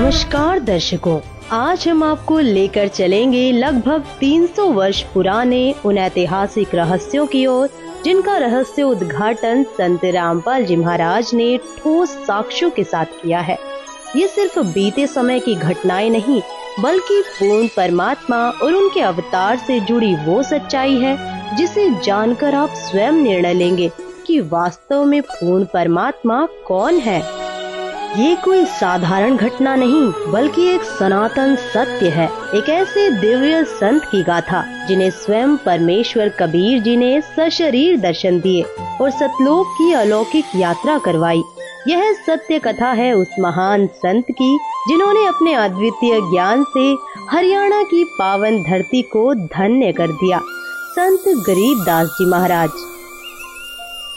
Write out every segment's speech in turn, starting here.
नमस्कार दर्शकों, आज हम आपको लेकर चलेंगे लगभग 300 वर्ष पुराने उन ऐतिहासिक रहस्यों की ओर जिनका रहस्य उद्घाटन संत रामपाल जी महाराज ने ठोस साक्ष्यों के साथ किया है। ये सिर्फ बीते समय की घटनाएं नहीं, बल्कि पूर्ण परमात्मा और उनके अवतार से जुड़ी वो सच्चाई है जिसे जानकर आप स्वयं निर्णय लेंगे कि वास्तव में पूर्ण परमात्मा कौन है। ये कोई साधारण घटना नहीं, बल्कि एक सनातन सत्य है। एक ऐसे दिव्य संत की गाथा जिन्हें स्वयं परमेश्वर कबीर जी ने सशरीर दर्शन दिए और सतलोक की अलौकिक यात्रा करवाई। यह सत्य कथा है उस महान संत की जिन्होंने अपने अद्वितीय ज्ञान से हरियाणा की पावन धरती को धन्य कर दिया। संत गरीबदास जी महाराज।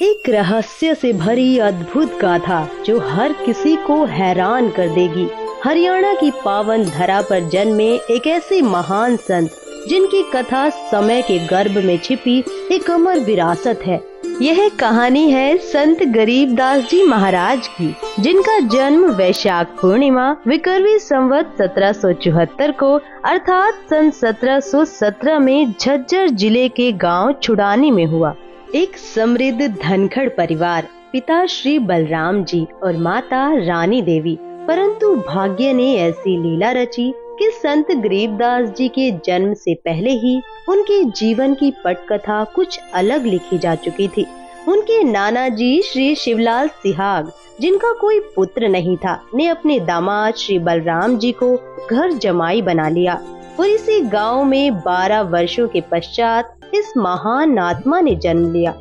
एक रहस्य से भरी अद्भुत गाथा जो हर किसी को हैरान कर देगी। हरियाणा की पावन धरा पर जन्मे एक ऐसे महान संत जिनकी कथा समय के गर्भ में छिपी एक अमर विरासत है। यह कहानी है संत गरीबदास जी महाराज की, जिनका जन्म वैशाख पूर्णिमा विक्रमी संवत 1774 को अर्थात सन 1717 में झज्जर जिले के गांव छुड़ानी में हुआ। एक समृद्ध धनखड़ परिवार, पिता श्री बलराम जी और माता रानी देवी। परंतु भाग्य ने ऐसी लीला रची कि संत गरीबदास जी के जन्म से पहले ही उनके जीवन की पटकथा कुछ अलग लिखी जा चुकी थी। उनके नाना जी श्री शिवलाल सिहाग, जिनका कोई पुत्र नहीं था, ने अपने दामाद श्री बलराम जी को घर जमाई बना लिया और इसी गांव में 12 वर्षों के पश्चात इस महान आत्मा ने जन्म लिया।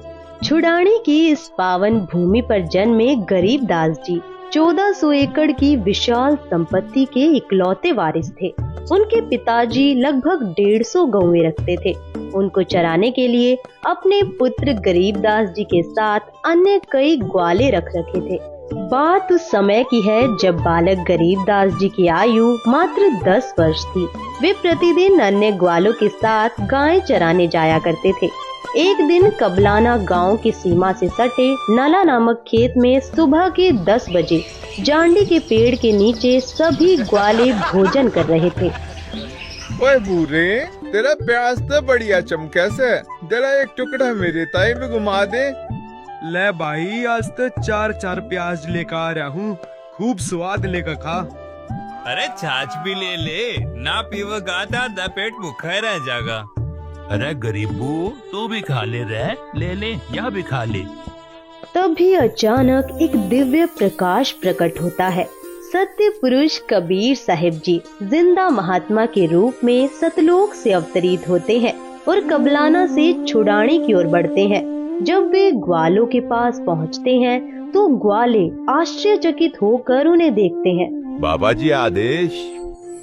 छुड़ानी की इस पावन भूमि पर जन्मे गरीबदास जी 1400 एकड़ की विशाल संपत्ति के इकलौते वारिस थे। उनके पिताजी लगभग 150 गौएं रखते थे। उनको चराने के लिए अपने पुत्र गरीबदास जी के साथ अन्य कई ग्वाले रख रखे थे। बात उस समय की है जब बालक गरीबदास जी की आयु मात्र 10 वर्ष थी। वे प्रतिदिन अन्य ग्वालों के साथ गायें चराने जाया करते थे। एक दिन कबलाना गांव की सीमा से सटे नला नामक खेत में सुबह के 10 बजे जांडी के पेड़ के नीचे सभी ग्वाले भोजन कर रहे थे। ओए बूरे, तेरा प्याज तो बढ़िया चमके से, जरा एक टुकड़ा मेरे ताई में घुमा दे। ले भाई, आज तो 4 प्याज लेकर आ रहा हूँ, खूब स्वाद लेकर खा। अरे छाछ भी ले ले, ना पीवगा तो पेट भूखा रह जाएगा। अरे गरीबू, तू भी खा ले रे, ले ले, यह भी खा ले। तभी अचानक एक दिव्य प्रकाश प्रकट होता है। सत्य पुरुष कबीर साहिब जी जिंदा महात्मा के रूप में सतलोक से अवतरित होते हैं और कबलाना से छुड़ानी की ओर बढ़ते हैं। जब वे ग्वालों के पास पहुंचते हैं तो ग्वाले आश्चर्यचकित होकर उन्हें देखते हैं। बाबा जी आदेश।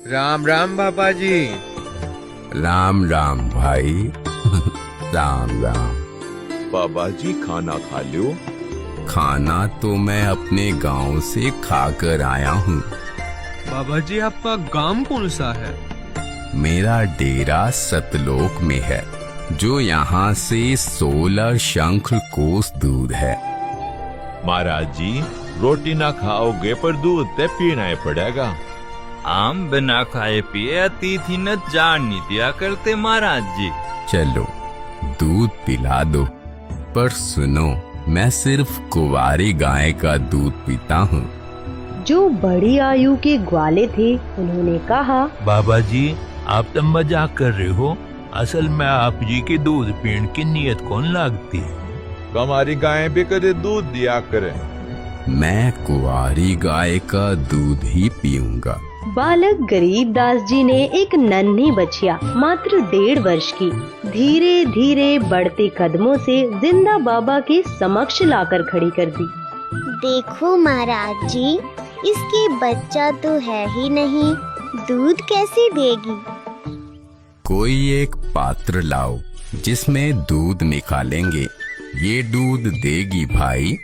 राम राम बाबा जी। राम राम भाई। राम राम। बाबा जी खाना खा लो। खाना तो मैं अपने गांव से खाकर आया हूँ। बाबा जी, आपका गांव कौन सा है? मेरा डेरा सतलोक में है, जो यहाँ से 16 शंख कोस दूर है। महाराज जी, रोटी ना खाओगे पर दूध ते पीना ही पड़ेगा। आम बिना खाए पिए अतिथि न जान नहीं दिया करते महाराज जी। चलो दूध पिला दो, पर सुनो, मैं सिर्फ कुंवारी गाय का दूध पीता हूँ। जो बड़ी आयु के ग्वाले थे उन्होंने कहा, बाबा जी, आप तो मजाक कर रहे हो। असल में आप जी के दूध पीने की नीयत कौन लागती है? हमारी गायें भी कदे दूध दिया करे। मैं कुंवारी गाय का दूध ही पीऊंगा। बालक गरीबदास जी ने एक नन्ही बछिया मात्र 1.5 वर्ष की धीरे धीरे बढ़ते कदमों से जिंदा बाबा के समक्ष लाकर खड़ी कर दी। देखो महाराज जी, इसकी बच्चा तो है ही नहीं, दूध कैसे देगी? कोई एक पात्र लाओ जिसमें दूध निकालेंगे, ये दूध देगी भाई।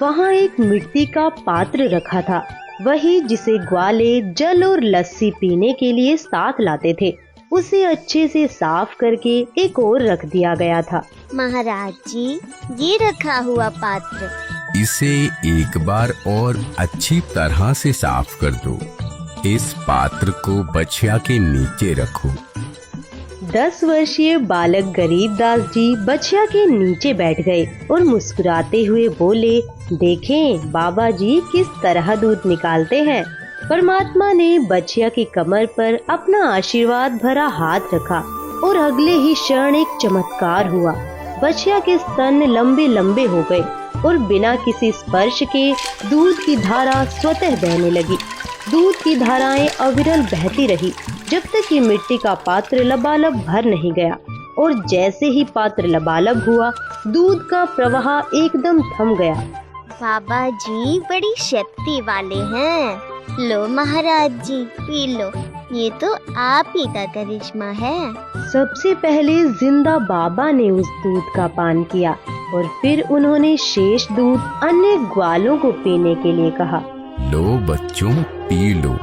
वहाँ एक मिट्टी का पात्र रखा था, वही जिसे ग्वाले जल और लस्सी पीने के लिए साथ लाते थे। उसे अच्छे से साफ करके एक और रख दिया गया था। महाराज जी, ये रखा हुआ पात्र, इसे एक बार और अच्छी तरह से साफ कर दो। इस पात्र को बछिया के नीचे रखो। 10 वर्षीय बालक गरीबदास जी बछिया के नीचे बैठ गए और मुस्कुराते हुए बोले, देखें बाबा जी किस तरह दूध निकालते हैं। परमात्मा ने बछिया की कमर पर अपना आशीर्वाद भरा हाथ रखा और अगले ही क्षण एक चमत्कार हुआ। बछिया के स्तन लंबे लंबे हो गए और बिना किसी स्पर्श के दूध की धारा स्वतः बहने लगी। दूध की धाराएं अविरल बहती रही जब तक कि मिट्टी का पात्र लबालब भर नहीं गया, और जैसे ही पात्र लबालब हुआ दूध का प्रवाह एकदम थम गया। बाबा जी बड़ी शक्ति वाले हैं। लो महाराज जी पी लो, ये तो आप ही का करिश्मा है। सबसे पहले जिंदा बाबा ने उस दूध का पान किया और फिर उन्होंने शेष दूध अन्य ग्वालों को पीने के लिए कहा। लो बच्चों पी लो,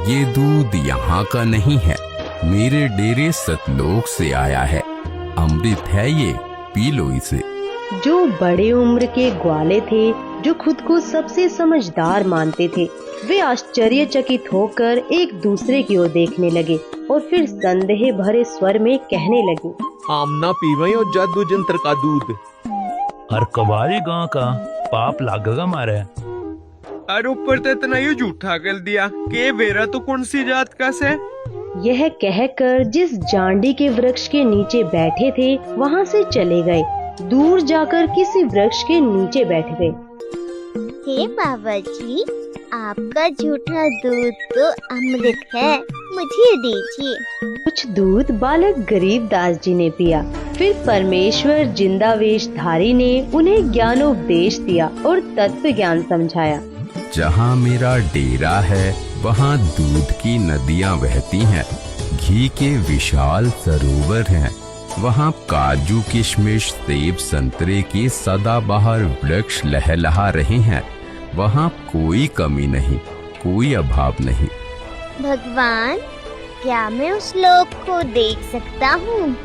ये दूध यहाँ का नहीं है, मेरे डेरे सतलोक से आया है। अमृत है ये, पी लो इसे। जो बड़े उम्र के ग्वाले थे, जो खुद को सबसे समझदार मानते थे, वे आश्चर्यचकित होकर एक दूसरे की ओर देखने लगे और फिर संदेह भरे स्वर में कहने लगे, आमना पीवे और जादू जंत्र का दूध। और कबारे गांव का पाप लागेगा मारे। और ऊपर तो इतना ही झूठा कर दिया कि वेरा तो कौन सी जात का से। यह कहकर जिस जांडी के वृक्ष के नीचे बैठे थे वहाँ से चले गए। दूर जाकर किसी वृक्ष के नीचे बैठ गए। हे बाबा जी, आपका झूठा दूध तो अमृत है, मुझे दीजिए। कुछ दूध बालक गरीबदास जी ने पिया। फिर परमेश्वर जिंदावेशधारी ने उन्हें ज्ञानोपदेश दिया और तत्व ज्ञान समझाया। जहाँ मेरा डेरा है वहाँ दूध की नदियाँ बहती हैं, घी के विशाल सरोवर हैं, वहाँ काजू किशमिश सेब संतरे के सदाबहार वृक्ष लहलहा रहे हैं, वहाँ कोई कमी नहीं, कोई अभाव नहीं। भगवान, क्या मैं उस लोक को देख सकता हूँ?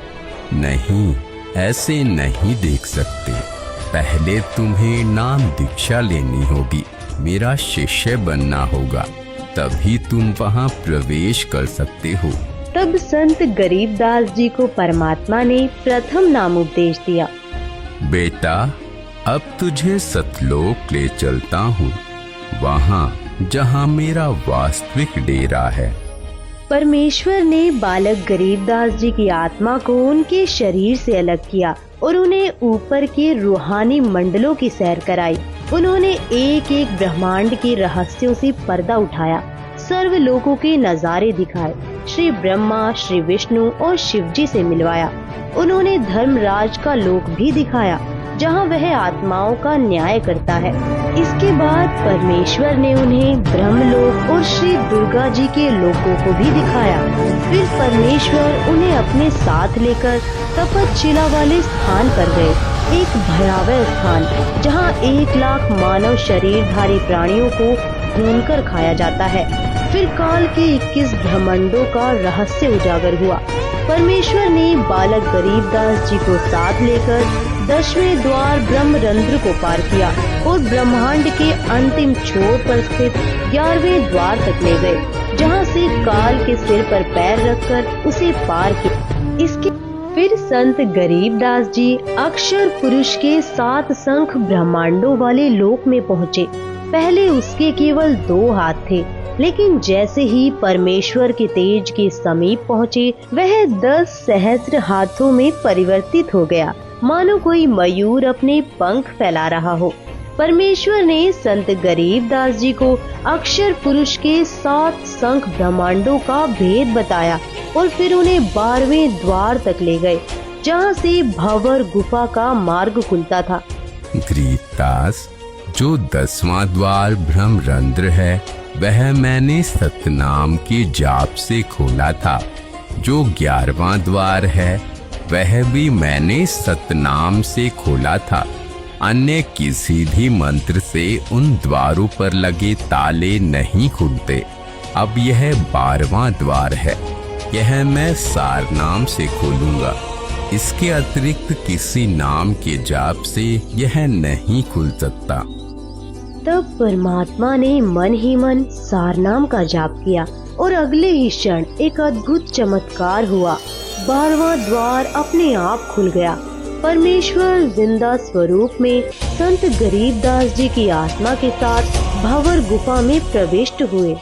नहीं, ऐसे नहीं देख सकते। पहले तुम्हें नाम दीक्षा लेनी होगी, मेरा शिष्य बनना होगा, तभी तुम वहाँ प्रवेश कर सकते हो। तब संत गरीबदास जी को परमात्मा ने प्रथम नाम उपदेश दिया। बेटा, अब तुझे सतलोक ले चलता हूँ, वहाँ जहाँ मेरा वास्तविक डेरा है। परमेश्वर ने बालक गरीबदास जी की आत्मा को उनके शरीर से अलग किया और उन्हें ऊपर के रूहानी मंडलों की सैर कराई। उन्होंने एक एक ब्रह्मांड के रहस्यों से पर्दा उठाया, सर्व लोकों के नजारे दिखाए, श्री ब्रह्मा, श्री विष्णु और शिव जी से मिलवाया। उन्होंने धर्मराज का लोक भी दिखाया, जहाँ वह आत्माओं का न्याय करता है। इसके बाद परमेश्वर ने उन्हें ब्रह्मलोक और श्री दुर्गा जी के लोकों को भी दिखाया। फिर परमेश्वर उन्हें अपने साथ लेकर तपतशिला वाले स्थान पर गए, एक भयावह स्थान जहाँ 1 लाख मानव शरीरधारी प्राणियों को भूनकर खाया जाता है। फिर काल के 21 ब्रह्मांडों का रहस्य उजागर हुआ। परमेश्वर ने बालक गरीबदास जी को साथ लेकर 10वें द्वार ब्रह्मरंध्र को पार किया और ब्रह्मांड के अंतिम छोर पर स्थित 11वें द्वार तक ले गए, जहाँ से काल के सिर पर पैर रखकर उसे पार किया। इसके फिर संत गरीबदास जी अक्षर पुरुष के 7 शंख ब्रह्मांडों वाले लोक में पहुँचे। पहले उसके केवल 2 हाथ थे, लेकिन जैसे ही परमेश्वर के तेज के समीप पहुँचे, वह 10 सहस्त्र हाथों में परिवर्तित हो गया, मानो कोई मयूर अपने पंख फैला रहा हो। परमेश्वर ने संत गरीबदास जी को अक्षर पुरुष के 7 शंख ब्रह्मांडों का भेद बताया और फिर उन्हें 12वें द्वार तक ले गए, जहाँ से भंवर गुफा का मार्ग खुलता था। गरीबदास, जो 10वां द्वार ब्रह्मरंध्र है, वह मैंने सतनाम के जाप से खोला था। जो 11वां द्वार है, वह भी मैंने सतनाम से खोला था। अन्य किसी भी मंत्र से उन द्वारों पर लगे ताले नहीं खुलते। अब यह 12वां द्वार है, यह मैं सारनाम से खोलूंगा। इसके अतिरिक्त किसी नाम के जाप से यह नहीं खुल सकता। तब परमात्मा ने मन ही मन सारनाम का जाप किया और अगले ही क्षण एक अद्भुत चमत्कार हुआ। 12वां द्वार अपने आप खुल गया। परमेश्वर जिंदा स्वरूप में संत गरीबदास जी की आत्मा के साथ भंवर गुफा में प्रविष्ट हुए।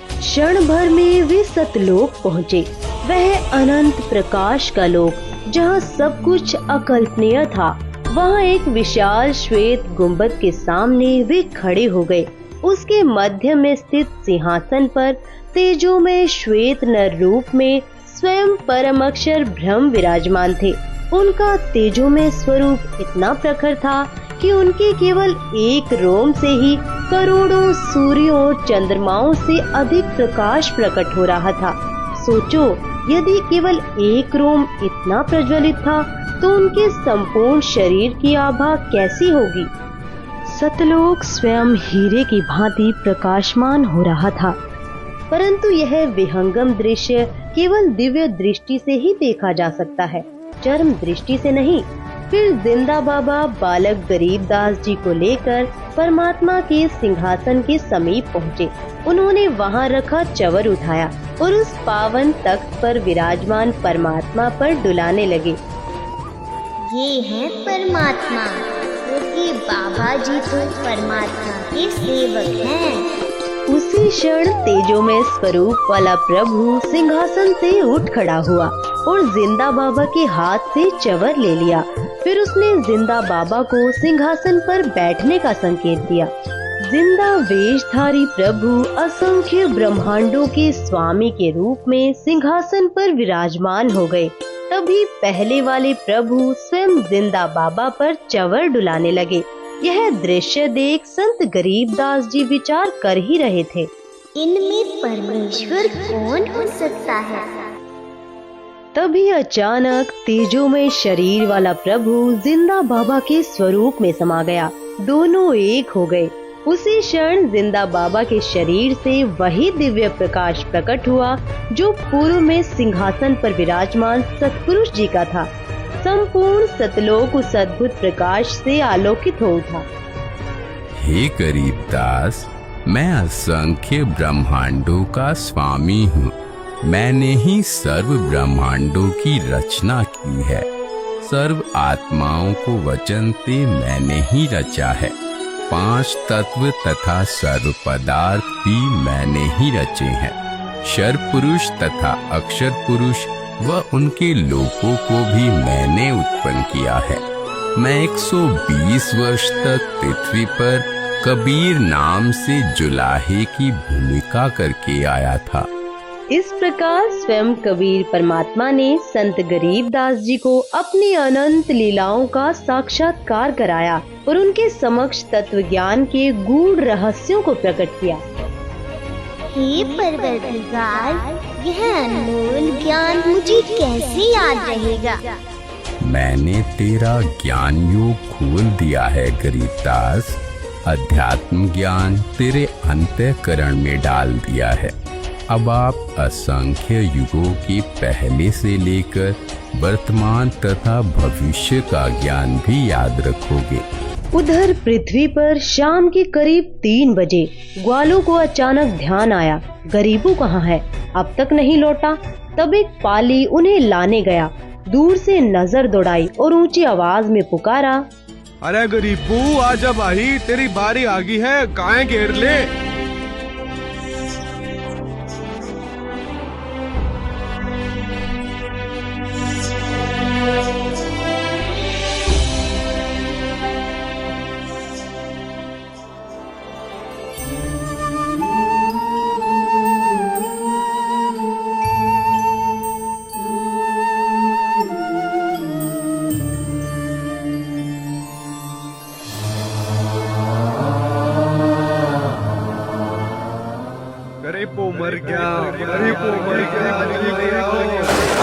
क्षण भर में वे सतलोक पहुँचे। वह अनंत प्रकाश का लोक जहाँ सब कुछ अकल्पनीय था। वहाँ एक विशाल श्वेत गुंबद के सामने वे खड़े हो गए। उसके मध्य में स्थित सिंहासन पर तेजोमय श्वेत नर रूप में स्वयं परम अक्षर ब्रह्म विराजमान थे। उनका तेजोमय स्वरूप इतना प्रखर था कि उनके केवल एक रोम से ही करोड़ों सूर्यों और चंद्रमाओं से अधिक प्रकाश प्रकट हो रहा था। सोचो, यदि केवल एक रोम इतना प्रज्वलित था तो उनके संपूर्ण शरीर की आभा कैसी होगी। सतलोक स्वयं हीरे की भांति प्रकाशमान हो रहा था, परंतु यह विहंगम दृश्य केवल दिव्य दृष्टि से ही देखा जा सकता है, चरम दृष्टि से नहीं। फिर जिंदा बाबा बालक गरीबदास जी को लेकर परमात्मा के सिंहासन के समीप पहुँचे। उन्होंने वहाँ रखा चवर उठाया और उस पावन तख्त पर विराजमान परमात्मा पर डुलाने लगे। ये है परमात्मा, क्योंकि बाबा जी तो परमात्मा के सेवक हैं। उसी क्षण तेजोमय स्वरूप वाला प्रभु सिंहासन से उठ खड़ा हुआ और जिंदा बाबा के हाथ से चवर ले लिया। फिर उसने जिंदा बाबा को सिंहासन पर बैठने का संकेत दिया। जिंदा वेशधारी प्रभु असंख्य ब्रह्मांडों के स्वामी के रूप में सिंहासन पर विराजमान हो गए। तभी पहले वाले प्रभु स्वयं जिंदा बाबा पर चवर डुलाने लगे। यह दृश्य देख संत गरीबदास जी विचार कर ही रहे थे, इनमें परमेश्वर कौन हो सकता है। तभी अचानक तेजोमय शरीर वाला प्रभु जिंदा बाबा के स्वरूप में समा गया। दोनों एक हो गए। उसी क्षण जिंदा बाबा के शरीर से वही दिव्य प्रकाश प्रकट हुआ जो पूर्व में सिंहासन पर विराजमान सतपुरुष जी का था। संपूर्ण सतलोक उस अद्भुत प्रकाश से आलोकित हो उठा। हे गरीबदास, मैं असंख्य ब्रह्मांडों का स्वामी हूँ। मैंने ही सर्व ब्रह्मांडों की रचना की है। सर्व आत्माओं को वचन से मैंने ही रचा है। 5 तत्व तथा सर्व पदार्थ भी मैंने ही रचे हैं। क्षर पुरुष तथा अक्षर पुरुष व उनके लोकों को भी मैंने उत्पन्न किया है। मैं 120 वर्ष तक पृथ्वी पर कबीर नाम से जुलाहे की भूमिका करके आया था। इस प्रकार स्वयं कबीर परमात्मा ने संत गरीबदास जी को अपनी अनंत लीलाओं का साक्षात्कार कराया और उनके समक्ष तत्व ज्ञान के गूढ़ रहस्यों को प्रकट किया। हे परवरदिगार, यह अनमोल ज्ञान मुझे कैसे याद रहेगा। मैंने तेरा ज्ञान योग खोल दिया है गरीबदास। अध्यात्म ज्ञान तेरे अंतःकरण में डाल दिया है। अब आप असंख्य युगों के पहले से लेकर वर्तमान तथा भविष्य का ज्ञान भी याद रखोगे। उधर पृथ्वी पर शाम के करीब 3 बजे ग्वालों को अचानक ध्यान आया, गरीबू कहाँ है, अब तक नहीं लौटा। तब एक पाली उन्हें लाने गया। दूर से नजर दौड़ाई और ऊंची आवाज में पुकारा, अरे गरीबू आजा भाई, तेरी बारी आ गई है, गाय घेर ले।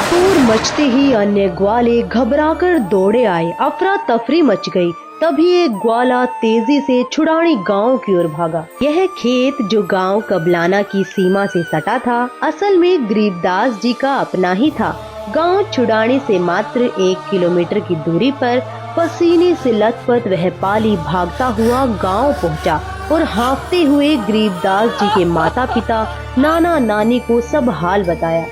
शोर मचते ही अन्य ग्वाले घबराकर दौड़े आए। अफरा तफरी मच गई। तभी एक ग्वाला तेजी से छुड़ानी गांव की ओर भागा। यह खेत जो गांव कबलाना की सीमा से सटा था, असल में गरीबदास जी का अपना ही था। गांव छुड़ानी से मात्र 1 किलोमीटर की दूरी पर पसीने से लथपथ वह पाली भागता हुआ गांव पहुंचा। और हाँफते हुए गरीबदास जी के माता पिता नाना नानी को सब हाल बताया।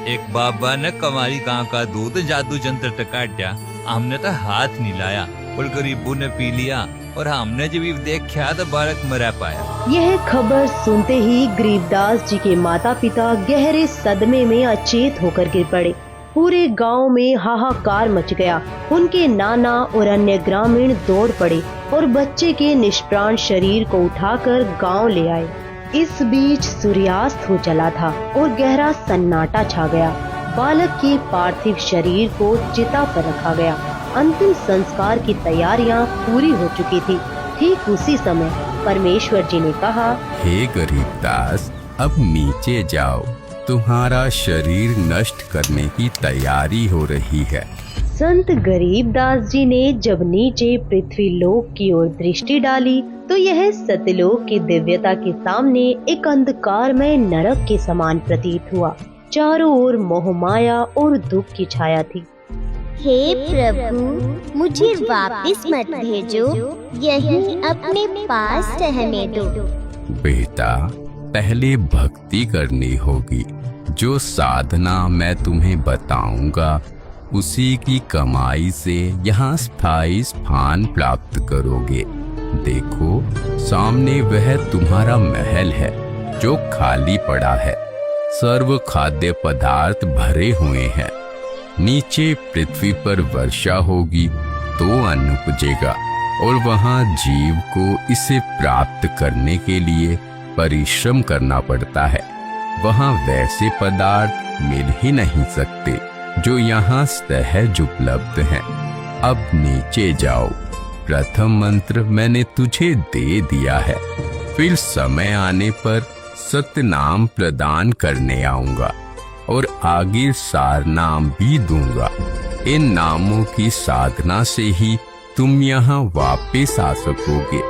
एक बाबा ने कमारी गांव का दूध जादू जंत्र टकाट्या, हमने तो हाथ नहीं लाया और गरीबों ने पी लिया और हमने जब देखा तो बालक मरा पाया। यह खबर सुनते ही गरीबदास जी के माता पिता गहरे सदमे में अचेत होकर गिर पड़े। पूरे गांव में हाहाकार मच गया। उनके नाना और अन्य ग्रामीण दौड़ पड़े और बच्चे के निष्प्राण शरीर को उठाकर गांव ले आए। इस बीच सूर्यास्त हो चला था और गहरा सन्नाटा छा गया। बालक के पार्थिव शरीर को चिता पर रखा गया। अंतिम संस्कार की तैयारियां पूरी हो चुकी थी। ठीक उसी समय परमेश्वर जी ने कहा, हे गरीबदास, अब नीचे जाओ, तुम्हारा शरीर नष्ट करने की तैयारी हो रही है। संत गरीबदास जी ने जब नीचे पृथ्वी लोक की ओर दृष्टि डाली तो यह सतलोक की दिव्यता के सामने एक अंधकारमय नरक के समान प्रतीत हुआ। चारों ओर मोहमाया और दुख की छाया थी। हे प्रभु, मुझे वापस मत भेजो, यहीं अपने पास रहने दो। बेटा, पहले भक्ति करनी होगी। जो साधना मैं तुम्हें बताऊंगा उसी की कमाई से यहाँ स्थायी स्थान प्राप्त करोगे। देखो, सामने वह तुम्हारा महल है जो खाली पड़ा है। सर्व खाद्य पदार्थ भरे हुए हैं। नीचे पृथ्वी पर वर्षा होगी तो अन्न उपजेगा और वहाँ जीव को इसे प्राप्त करने के लिए परिश्रम करना पड़ता है। वहाँ वैसे पदार्थ मिल ही नहीं सकते जो यहाँ सहज उपलब्ध हैं। अब नीचे जाओ। प्रथम मंत्र मैंने तुझे दे दिया है, फिर समय आने पर सत्य नाम प्रदान करने आऊंगा और आगे सार नाम भी दूंगा। इन नामों की साधना से ही तुम यहाँ वापस आ सकोगे।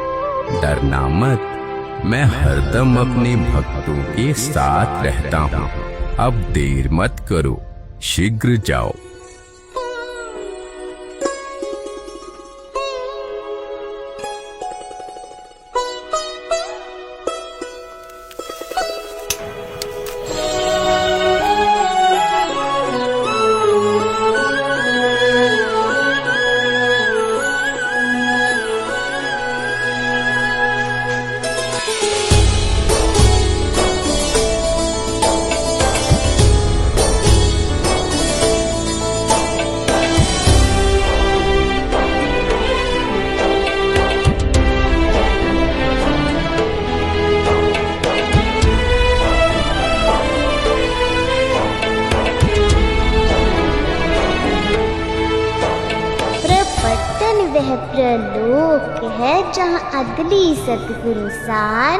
डरना मत, मैं हरदम अपने भक्तों के साथ रहता हूँ। अब देर मत करो, शीघ्र जाओ। वह प्रलोक है जहाँ अगली सतगुरु सार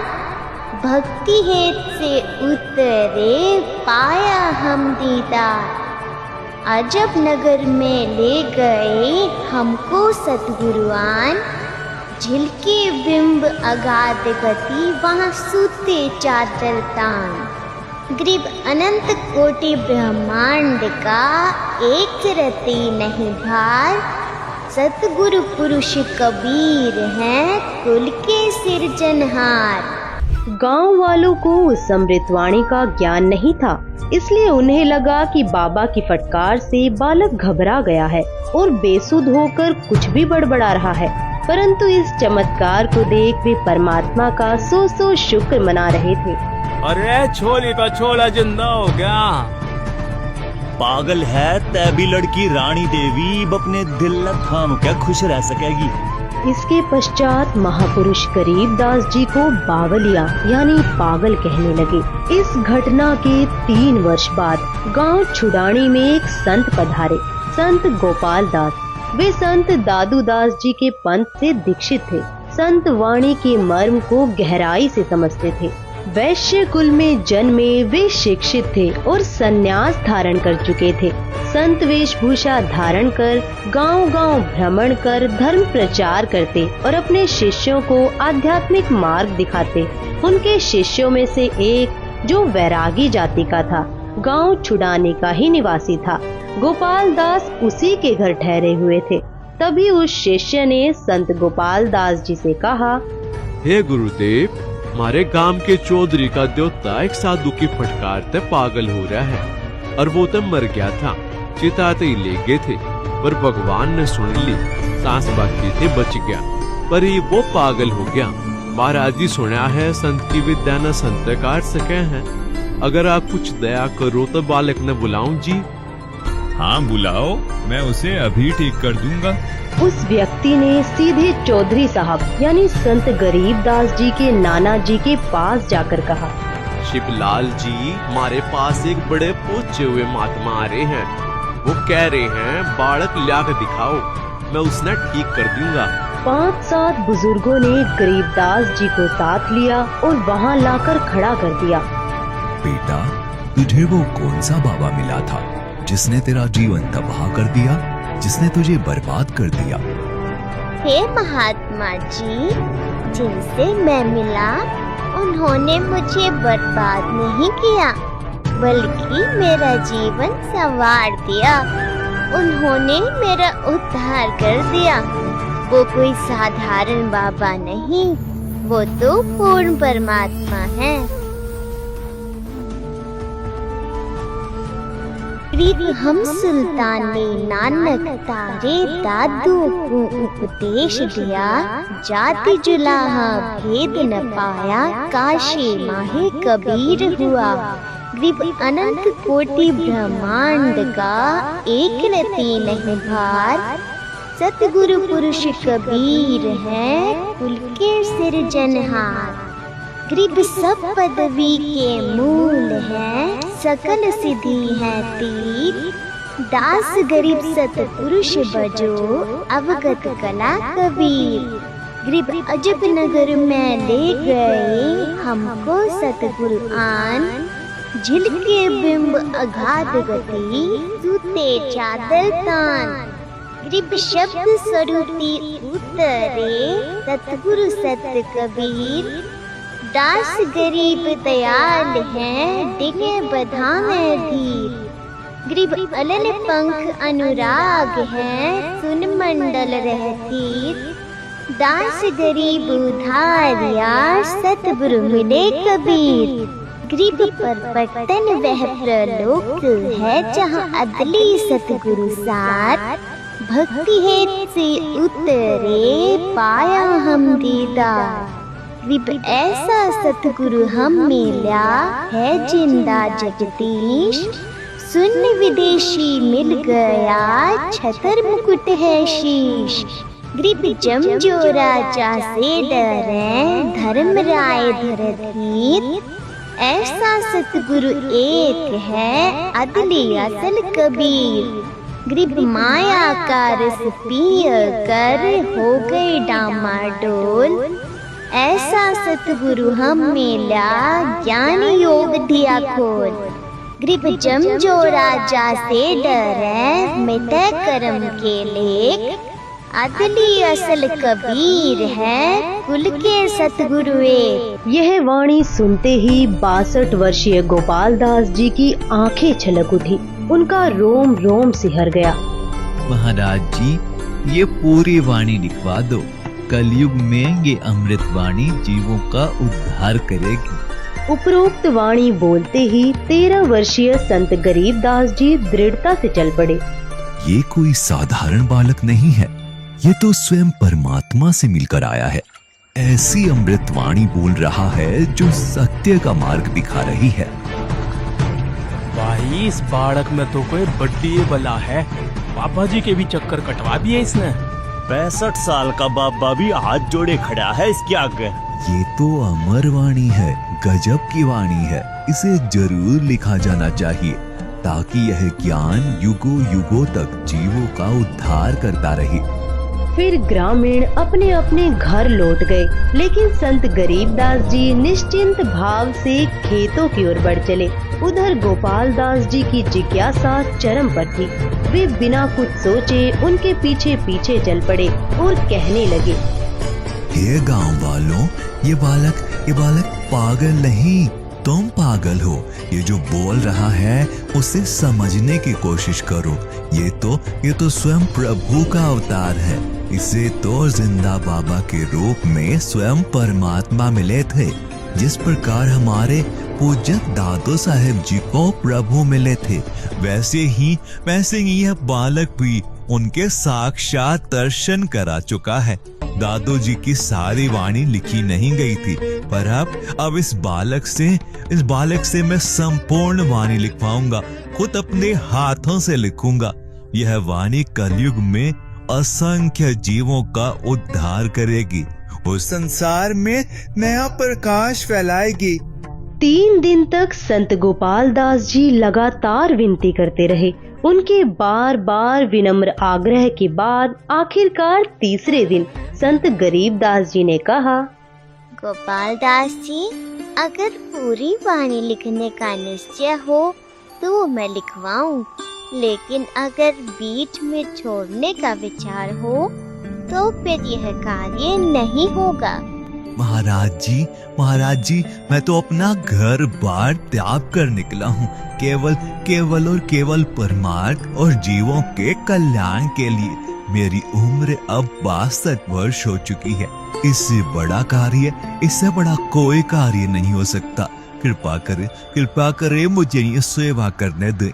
भक्ति हेत से उतरे पाया हम दीदार। अजब नगर में ले गए हमको सतगुरुआन, झिलके बिंब अगाध गति वहाँ सूते चादर तान। ग्रीब अनंत कोटि ब्रह्मांड का एक रति नहीं भार। सतगुरु पुरुष कबीर हैं कुल के सिरजनहार। गांव वालों को उस अमृतवाणी का ज्ञान नहीं था, इसलिए उन्हें लगा कि बाबा की फटकार से बालक घबरा गया है और बेसुध होकर कुछ भी बड़बड़ा रहा है। परंतु इस चमत्कार को देख वे परमात्मा का सौ सौ शुक्र मना रहे थे। अरे छोली का छोला जिंदा हो गया। पागल है तभी लड़की रानी देवी अपने दिल थाम क्या खुश रह सकेगी। इसके पश्चात महापुरुष गरीबदास जी को बावलिया यानी पागल कहने लगे। इस घटना के 3 वर्ष बाद गांव छुडानी में एक संत पधारे, संत गोपाल दास। वे संत दादू दास जी के पंथ से दीक्षित थे। संत वाणी के मर्म को गहराई से समझते थे। वैश्य कुल में जन्मे वे शिक्षित थे और संन्यास धारण कर चुके थे। संत वेशभूषा धारण कर गांव-गांव भ्रमण कर धर्म प्रचार करते और अपने शिष्यों को आध्यात्मिक मार्ग दिखाते। उनके शिष्यों में से एक जो वैरागी जाति का था, गांव छुडाने का ही निवासी था। गोपाल दास उसी के घर ठहरे हुए थे। तभी उस शिष्य ने संत गोपाल दास जी से कहा, हे गुरुदेव, हमारे गांव के चौधरी का देवता एक साधु की फटकार से पागल हो रहा है और वो तो मर गया था। चिताते ही ले गए थे पर भगवान ने सुन ली, सांस बाकी थे बच गया, पर ये वो पागल हो गया। महाराज जी सुना है संत की विद्या न संत काट सके हैं। अगर आप कुछ दया करो तो बालक ने बुलाऊं जी। हाँ बुलाओ, मैं उसे अभी ठीक कर दूंगा। उस व्यक्ति ने सीधे चौधरी साहब यानी संत गरीबदास जी के नाना जी के पास जाकर कहा, शिवलाल जी, हमारे पास एक बड़े पूछे हुए महात्मा आ रहे हैं। वो कह रहे हैं बालक लाकर दिखाओ, मैं उसने ठीक कर दूंगा। 5-7 बुजुर्गों ने गरीबदास जी को साथ लिया और वहाँ लाकर खड़ा कर दिया। बेटा, तुझे वो कौन सा बाबा मिला था जिसने तेरा जीवन तबाह कर दिया, जिसने तुझे बर्बाद कर दिया? हे महात्मा जी, जिनसे मैं मिला उन्होंने मुझे बर्बाद नहीं किया, बल्कि मेरा जीवन संवार दिया। उन्होंने मेरा उद्धार कर दिया। वो कोई साधारण बाबा नहीं, वो तो पूर्ण परमात्मा है। हम सुल्तान ने नानक तारे दादू को उपदेश दिया, जाति जुलाहा भेद न पाया, काशी माहे कबीर हुआ। ग्रीब अनंत कोटि ब्रह्मांड का एक रति नहीं भार, सतगुरु पुरुष कबीर है कुल के सिरजनहार। ग्रीब सब पदवी के मूल है, सकल सिद्धि है तीर। दास गरीब सतपुरुष बजो, अवगत कला कबीर। ग्रीब अजब नगर में ले गए हमको सतगुरु आन, झिलके बिंब अगाध गति, सूते चादर तान। ग्रीब शब्द स्वरूपी उतरे, सतगुरु सत कबीर। दास गरीब दयाल है, डिगे बधावे धीर। ग्रीब अलल पंख अनुराग है, सुन मंडल रहतीर। दास गरीब उधारिया, सतगुरु मिले कबीर। ग्रीब पर पटन वह प्रलोक है, जहाँ अदली सतगुरु सार। भक्ति हेत से उतरे, पाया हम दीदार। ग्रीब ऐसा सतगुरु हम मिला है, जिंदा जगदीश। सुन विदेशी मिल गया, छतर मुकुट है शीश। ग्रीब जमजो राजा से डरे, धर्म राय धरधीर। ऐसा सतगुरु एक है, अदली असल कबीर। ग्रीब माया का रस पिय कर, हो गए डामाडोल। ऐसा सतगुरु हम मिला, ज्ञान योग दिया खोल। ग्रीब जमजो राजा से डरे, मिटे कर्म के लेख। अदली असल कबीर है, कुल के सतगुरु एक। यह वाणी सुनते ही 62 वर्षीय गोपाल दास जी की आंखें छलक उठी, उनका रोम रोम सिहर गया। महाराज जी, ये पूरी वाणी लिखवा दो। कलयुग में ये अमृत वाणी जीवों का उद्धार करेगी। उपरोक्त वाणी बोलते ही 13 वर्षीय संत गरीबदास जी दृढ़ता से चल पड़े। ये कोई साधारण बालक नहीं है, ये तो स्वयं परमात्मा से मिलकर आया है। ऐसी अमृत वाणी बोल रहा है जो सत्य का मार्ग दिखा रही है। भाई, इस बालक में तो कोई बड्डी बला है। पापा जी के भी चक्कर कटवा दिए इसने। 65 साल का बाबा भी हाथ जोड़े खड़ा है इसके आगे। ये तो अमर वाणी है, गजब की वाणी है। इसे जरूर लिखा जाना चाहिए, ताकि यह ज्ञान युगों युगों तक जीवों का उद्धार करता रहे। फिर ग्रामीण अपने अपने घर लौट गए, लेकिन संत गरीबदास जी निश्चिंत भाव से खेतों की ओर बढ़ चले। उधर गोपाल दास जी की जिज्ञासा चरम पर थी। वे बिना कुछ सोचे उनके पीछे पीछे चल पड़े और कहने लगे, हे गांव वालों, ये बालक पागल नहीं, तुम पागल हो। ये जो बोल रहा है उसे समझने की कोशिश करो। ये तो स्वयं प्रभु का अवतार है। इसे तो जिंदा बाबा के रूप में स्वयं परमात्मा मिले थे। जिस प्रकार हमारे पूज्य दादू साहेब जी को प्रभु मिले थे, वैसे ही यह बालक भी उनके साक्षात दर्शन करा चुका है। दादू जी की सारी वाणी लिखी नहीं गई थी, पर अब इस बालक से मैं संपूर्ण वाणी लिखवाऊंगा, खुद अपने हाथों से लिखूंगा। यह वाणी कलयुग में असंख्य जीवों का उद्धार करेगी, उस संसार में नया प्रकाश फैलाएगी। 3 दिन तक संत गोपाल दास जी लगातार विनती करते रहे। उनके बार बार विनम्र आग्रह के बाद आखिरकार तीसरे दिन संत गरीब दास जी ने कहा, गोपाल दास जी, अगर पूरी वाणी लिखने का निश्चय हो तो मैं लिखवाऊं, लेकिन अगर बीच में छोड़ने का विचार हो तो फिर यह कार्य नहीं होगा। महाराज जी, मैं तो अपना घर बार त्याग कर निकला हूँ, केवल परमार्थ और जीवों के कल्याण के लिए। मेरी उम्र अब 62 वर्ष हो चुकी है। इससे बड़ा कोई कार्य नहीं हो सकता। कृपा करे मुझे ये सेवा करने दे।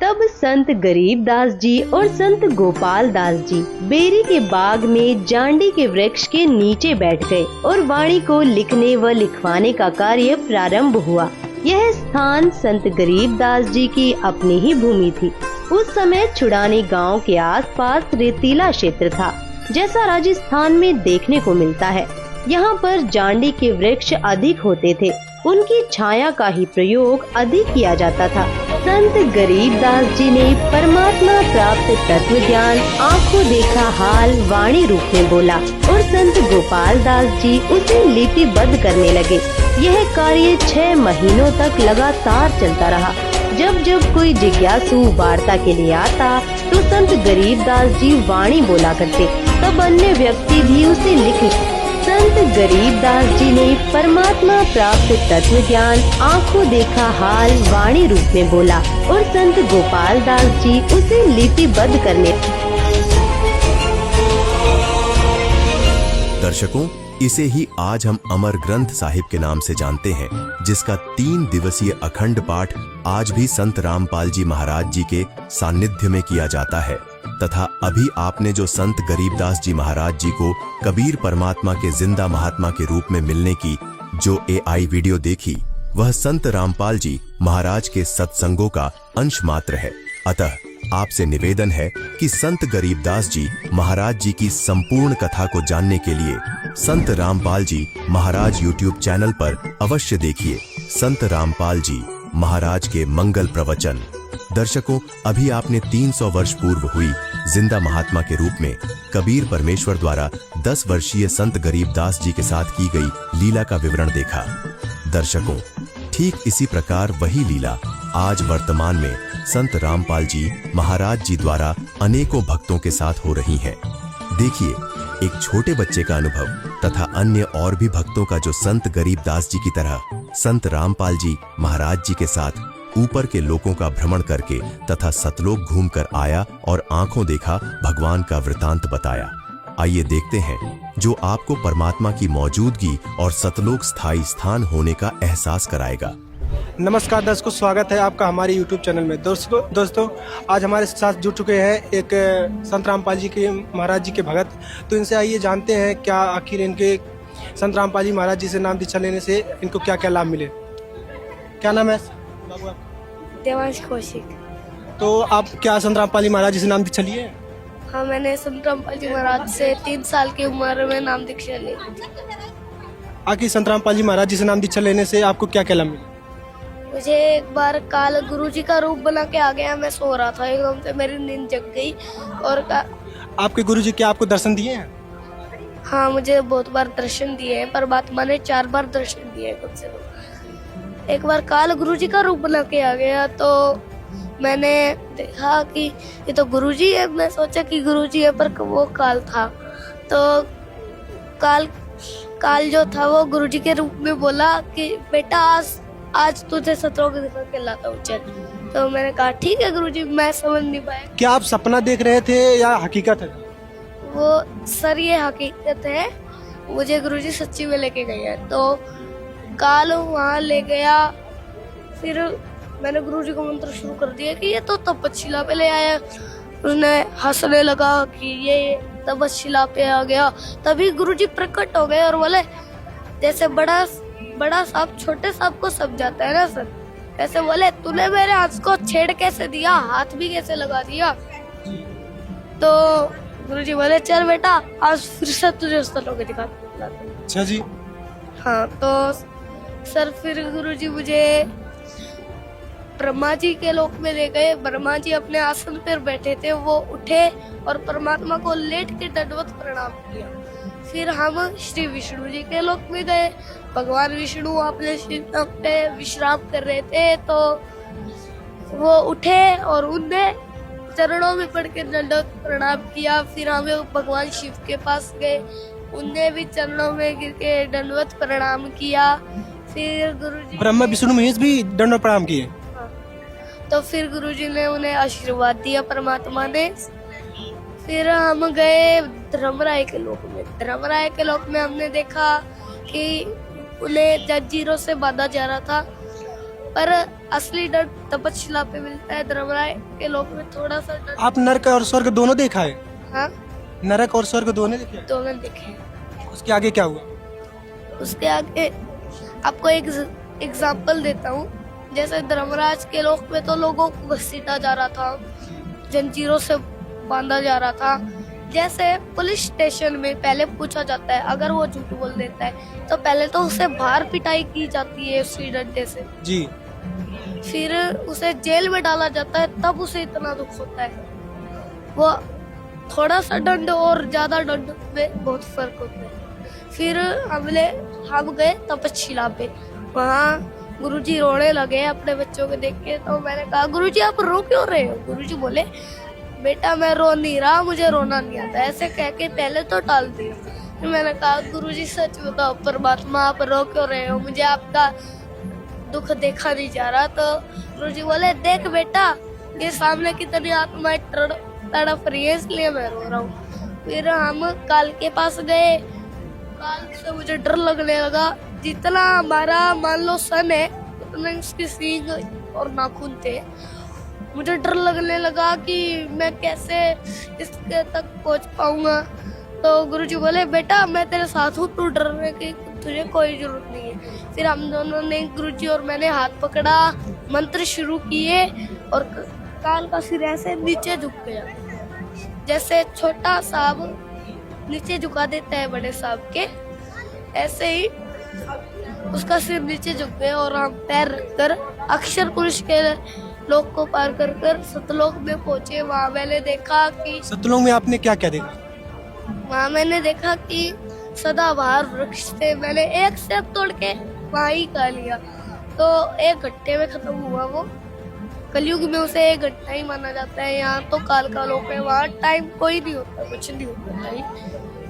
तब संत गरीब दास जी और संत गोपाल दास जी बेरी के बाग में जांडी के वृक्ष के नीचे बैठ गए और वाणी को लिखने व लिखवाने का कार्य प्रारंभ हुआ। यह स्थान संत गरीब दास जी की अपनी ही भूमि थी। उस समय छुड़ानी गांव के आसपास रेतीला क्षेत्र था, जैसा राजस्थान में देखने को मिलता है। यहाँ पर जांडी के वृक्ष अधिक होते थे, उनकी छाया का ही प्रयोग अधिक किया जाता था। संत गरीब दास जी ने परमात्मा प्राप्त तत्व ज्ञान आंखों देखा हाल वाणी रूप में बोला और संत गोपाल दास जी उसे लिपिबद्ध करने लगे। यह कार्य 6 महीनों तक लगातार चलता रहा। जब कोई जिज्ञासु वार्ता के लिए आता तो संत गरीब दास जी वाणी बोला करते, तब अन्य व्यक्ति भी उसे लिख। संत गरीब दास जी ने परमात्मा प्राप्त तत्व ज्ञान आंखों देखा हाल वाणी रूप में बोला और संत गोपाल दास जी उसे लिपिबद्ध करने। दर्शकों, इसे ही आज हम अमर ग्रंथ साहिब के नाम से जानते हैं, जिसका 3 दिवसीय अखंड पाठ आज भी संत रामपाल जी महाराज जी के सानिध्य में किया जाता है। तथा अभी आपने जो संत गरीबदास जी महाराज जी को कबीर परमात्मा के जिंदा महात्मा के रूप में मिलने की जो AI वीडियो देखी, वह संत रामपाल जी महाराज के सत्संगों का अंश मात्र है। अतः आपसे निवेदन है कि संत गरीबदास जी महाराज जी की संपूर्ण कथा को जानने के लिए संत रामपाल जी महाराज YouTube चैनल पर अवश्य देखिए संत रामपाल जी महाराज के मंगल प्रवचन। दर्शकों, अभी आपने 300 वर्ष पूर्व हुई जिंदा महात्मा के रूप में कबीर परमेश्वर द्वारा 10 वर्षीय संत गरीबदास जी के साथ की गई लीला का विवरण देखा। दर्शकों, ठीक इसी प्रकार वही लीला आज वर्तमान में संत रामपाल जी महाराज जी द्वारा अनेकों भक्तों के साथ हो रही है। देखिए, एक छोटे बच्चे का अनुभव तथा अन्य और भी भक्तों का जो संत गरीबदास जी की तरह संत रामपाल जी महाराज जी के साथ ऊपर के लोकों का भ्रमण करके तथा सतलोक घूमकर आया और आंखों देखा भगवान का वृतांत बताया। आइए देखते हैं जो आपको परमात्मा की मौजूदगी और सतलोक स्थायी स्थान होने का एहसास कराएगा। नमस्कार दर्शकों, स्वागत है आपका हमारे YouTube चैनल में। दोस्तों आज हमारे साथ जुड़ चुके हैं एक संत रामपाल जी के महाराज जी के भगत। तो इनसे आइए जानते हैं क्या आखिर इनके संत रामपाल जी महाराज जी से नाम दीक्षा लेने से इनको क्या क्या लाभ मिले। क्या नाम है बाबू आप? देवांश कौशिक। तो आप क्या संत रामपाल जी महाराज जी से नाम दीक्षा लिए? हाँ, मैंने संत रामपाल जी महाराज से 3 साल की उम्र में नाम दीक्षा ली। आखिर संत रामपाल जी महाराज जी से नाम दीक्षा लेने से आपको क्या क्या लाभ मिले? मुझे एक बार काल गुरुजी का रूप बना के आ गया। मैं सो रहा था, एकदम से मेरी नींद जग गई और आपके गुरुजी क्या आपको दर्शन दिए हैं? हाँ, मुझे बहुत बार दर्शन दिए हैं। परमात्मा ने 4 बार दर्शन दिए हैं कम से कम। एक बार काल गुरुजी का रूप बना के आ गया तो मैंने देखा कि ये तो गुरुजी है। मैं सोचा कि गुरुजी है, पर वो काल था। तो काल जो था वो गुरुजी के रूप में बोला कि बेटा आज तुझे सतलोक दिखा के लाता हूँ, चल। तो मैंने कहा ठीक है गुरुजी। मैं समझ नहीं पाया। क्या आप सपना देख रहे थे या हकीकत है? वो सर ये हकीकत है, मुझे गुरुजी सच्ची में लेके गए हैं। तो काल वहाँ ले गया, फिर मैंने गुरुजी को मंत्र शुरू कर दिया कि ये तो तपस्या पे ले आया। उसने हंसने लगा कि ये तपस्या पे आ गया। तभी गुरुजी प्रकट हो गए और बोले जैसे बड़ा सांप छोटे सांप को समझाता है ना सर, ऐसे बोले तूने मेरे हाथ को छेड़ कैसे दिया, हाथ भी कैसे लगा दिया। तो गुरुजी बोले चल बेटा आज फिर से तुझे स्थलों के दिखा। अच्छा जी। हाँ तो सर फिर गुरुजी मुझे ब्रह्मा जी के लोक में ले गए। ब्रह्मा जी अपने आसन पर बैठे थे, वो उठे और परमात्मा को लेट के दंडवत प्रणाम किया। फिर हम श्री विष्णु जी के लोक में गए। भगवान विष्णु अपने सिंह पे विश्राम कर रहे थे, तो वो उठे और उनने चरणों में पड़ के दंडवत प्रणाम किया। फिर हम भगवान शिव के पास गए, उनने भी चरणों में गिर के दंडवत प्रणाम किया। फिर गुरुजी ब्रह्मा विष्णु महेश भी दंडवत प्रणाम किए। तो फिर गुरुजी ने उन्हें आशीर्वाद दिया परमात्मा ने। फिर हम गए धर्मराय के लोक में। धर्मराय के लोक में हमने देखा कि उन्हें जंजीरों से बांधा जा रहा था, पर असली डर तपस्या पे मिलता है। धर्मराय के लोक में थोड़ा सा डर। आप नरक और स्वर्ग दोनों देखा है? हाँ, नरक और स्वर्ग दोनों देखे? दोनों देखे। उसके आगे क्या हुआ? उसके आगे आपको एक एग्जाम्पल देता हूँ। जैसे धर्मराज के लोक में तो लोगों को घसीटा जा रहा था, जंजीरों से बांधा जा रहा था। जैसे पुलिस स्टेशन में पहले पूछा जाता है, अगर वो झूठ बोल देता है तो पहले तो उसे बाहर पिटाई की जाती है उसी डंडे से जी। फिर उसे जेल में डाला जाता है, तब उसे इतना दुख होता है। वो थोड़ा सा दंड और ज्यादा दंड में बहुत फर्क होता है। फिर हम गए तपस्या पे। वहाँ गुरुजी रोने लगे अपने बच्चों को देख के। तो मैंने कहा गुरुजी आप रो क्यों रहे हो? गुरुजी बोले बेटा मैं रो नहीं रहा, मुझे रोना नहीं आता। ऐसे कह के पहले तो टाल दिया। फिर मैंने कहा गुरुजी सच बताओ परमात्मा आप रो क्यों रहे हो, मुझे आपका दुख देखा नहीं जा रहा। तो गुरुजी बोले देख बेटा ये सामने कितनी आत्माएं तड़प रही है, इसलिए मैं रो रहा हूँ। फिर हम काल के पास गए। काल से मुझे डर लगने लगा। जितना हमारा मान लो सन है उतना उसके सींग और नाखून थे। मुझे डर लगने लगा कि मैं कैसे इसके तक पहुंच पाऊंगा। तो गुरुजी बोले बेटा मैं तेरे साथ हूँ, तू डरने की तुझे कोई जरूरत नहीं है। फिर हम दोनों ने गुरुजी और मैंने हाथ पकड़ा, मंत्र शुरू किए और काल का सिर ऐसे नीचे झुक गया। जैसे छोटा सांप नीचे झुका देता है बड़े सांप के, ऐसे ही उसका सिर नीचे झुक गया और हम पैर रखकर अक्षर पुरुष के लोक को पार कर सतलोक में पहुंचे। वहाँ मैंने देखा कि सतलोक में आपने क्या क्या देखा? वहाँ मैंने देखा कि सदाबहार वृक्ष थे। मैंने एक सेब तोड़ के वहाँ ही खा लिया, तो एक घंटे में खत्म हुआ वो। कलयुग में उसे एक घंटा ही माना जाता है। यहाँ तो काल का लोक है, वहाँ टाइम कोई नहीं होता, कुछ नहीं होता भाई।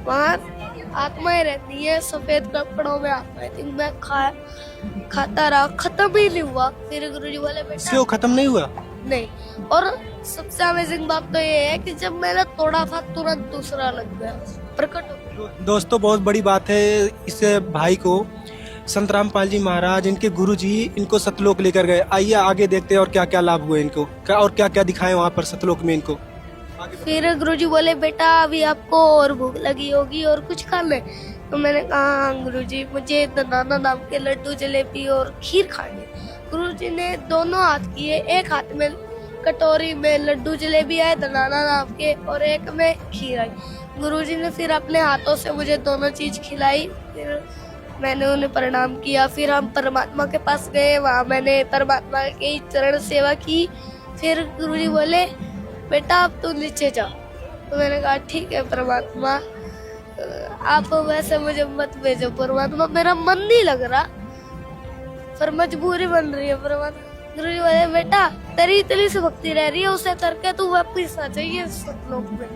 वहाँ आत्माएं रहती है, सफेद कपड़ों में आत्माएं थी। मैं खाता रहा, खत्म ही नहीं हुआ। फिर गुरुजी बोले बेटा वो खत्म नहीं हुआ? नहीं। और सबसे अमेजिंग बात तो ये है कि जब मैंने तोड़ा था तुरंत दूसरा लग गया, प्रकट हो गया। दोस्तों बहुत बड़ी बात है। इस भाई को संत रामपाल जी महाराज इनके गुरुजी इनको सतलोक लेकर गए। आइए आगे देखते हैं और क्या क्या लाभ हुए इनको, और क्या क्या दिखाए वहाँ पर सतलोक में इनको। फिर गुरुजी बोले बेटा अभी आपको और भूख लगी होगी और कुछ खा ले। तो मैंने कहा गुरुजी मुझे नाना नाम के लड्डू जलेबी और खीर खानी। गुरुजी ने दोनों हाथ किए, एक हाथ में कटोरी में लड्डू जलेबी आए नाना नाम के और एक में खीर आई। गुरुजी ने फिर अपने हाथों से मुझे दोनों चीज खिलाई। फिर मैंने उन्हें प्रणाम किया। फिर हम परमात्मा के पास गए, वहाँ मैंने परमात्मा की चरण सेवा की। फिर गुरुजी बोले बेटा अब तू नीचे जा। तो मैंने कहा ठीक है परमात्मा, आप वैसे मुझे मत भेजो परमात्मा, मेरा मन नहीं लग रहा, पर मजबूरी बन रही है परमात्मा। गुरुजी बोले बेटा तेरी इतनी सी भक्ति रह रही है, उसे करके तू वापिस आ जाइए सतलोक में,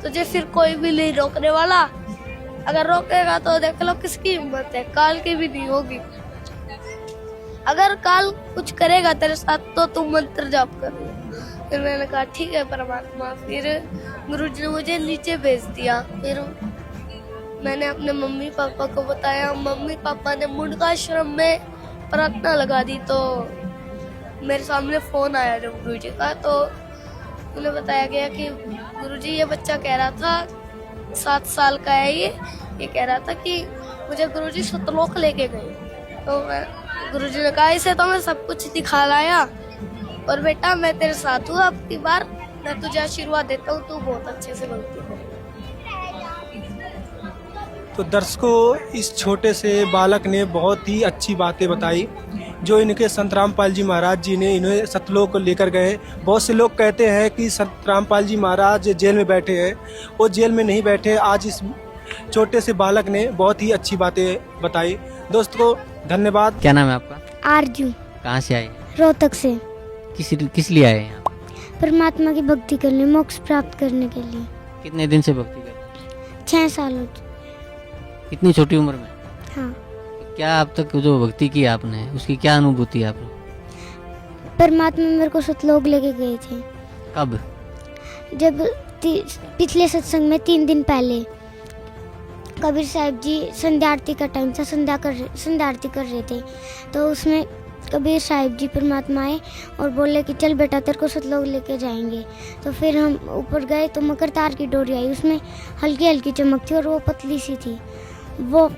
तुझे फिर कोई भी नहीं रोकने वाला। अगर रोकेगा तो देख लो किसकी हिम्मत है, काल की भी नहीं होगी। अगर काल कुछ करेगा तेरे साथ तो तू मंत्र जाप कर। फिर मैंने कहा ठीक है परमात्मा। फिर गुरुजी ने मुझे नीचे भेज दिया। फिर मैंने अपने मम्मी पापा को बताया, मम्मी पापा ने मुंडकाश्रम में प्रार्थना लगा दी। तो मेरे सामने फोन आया जब गुरुजी का, तो उन्हें बताया गया कि गुरुजी ये बच्चा कह रहा था 7 साल का है, ये कह रहा था कि मुझे गुरुजी सतलोक लेके गए। तो गुरुजी ने कहा इसे तो मैं सब कुछ दिखा लाया, और बेटा मैं तेरे साथ हूँ, अब की बार मैं तुझे आशीर्वाद देता हूँ, तू बहुत अच्छे से भक्ति कर। तो दर्शकों, इस छोटे से बालक ने बहुत ही अच्छी बातें बताई जो इनके संत रामपाल जी महाराज जी ने इन्हें सतलोक लेकर गए। बहुत से लोग कहते हैं कि संत रामपाल जी महाराज जेल में बैठे हैं, वो जेल में नहीं बैठे। आज इस छोटे से बालक ने बहुत ही अच्छी बातें बताई। दोस्तों धन्यवाद। क्या नाम है आपका? आरजू। कहाँ से आए? रोहतक से। किस लिए आए यहाँ? परमात्मा की भक्ति करने, मोक्ष प्राप्त करने के लिए। कितने दिन से भक्ति कर रहे हैं? 6 साल हो चुके। इतनी छोटी उम्र में? हाँ। क्या अब तक जो भक्ति की आपने, उसकी क्या अनुभूति है आपने? परमात्मा मेरे को सतलोक लेके गए थे। कब? जब पिछले सत्संग में 3 दिन पहले कबीर साहब जी संध्या आरती का टाइम था, संध्या आरती कर रहे थे, तो उसमें कबीर साहब जी परमात्मा आए और बोले कि चल बेटा तेरे को सतलोक लेके जाएंगे। तो फिर हम ऊपर गए तो मकर तार की डोरी आई, उसमें हल्की हल्की चमक थी और वो पतली सी थी। वो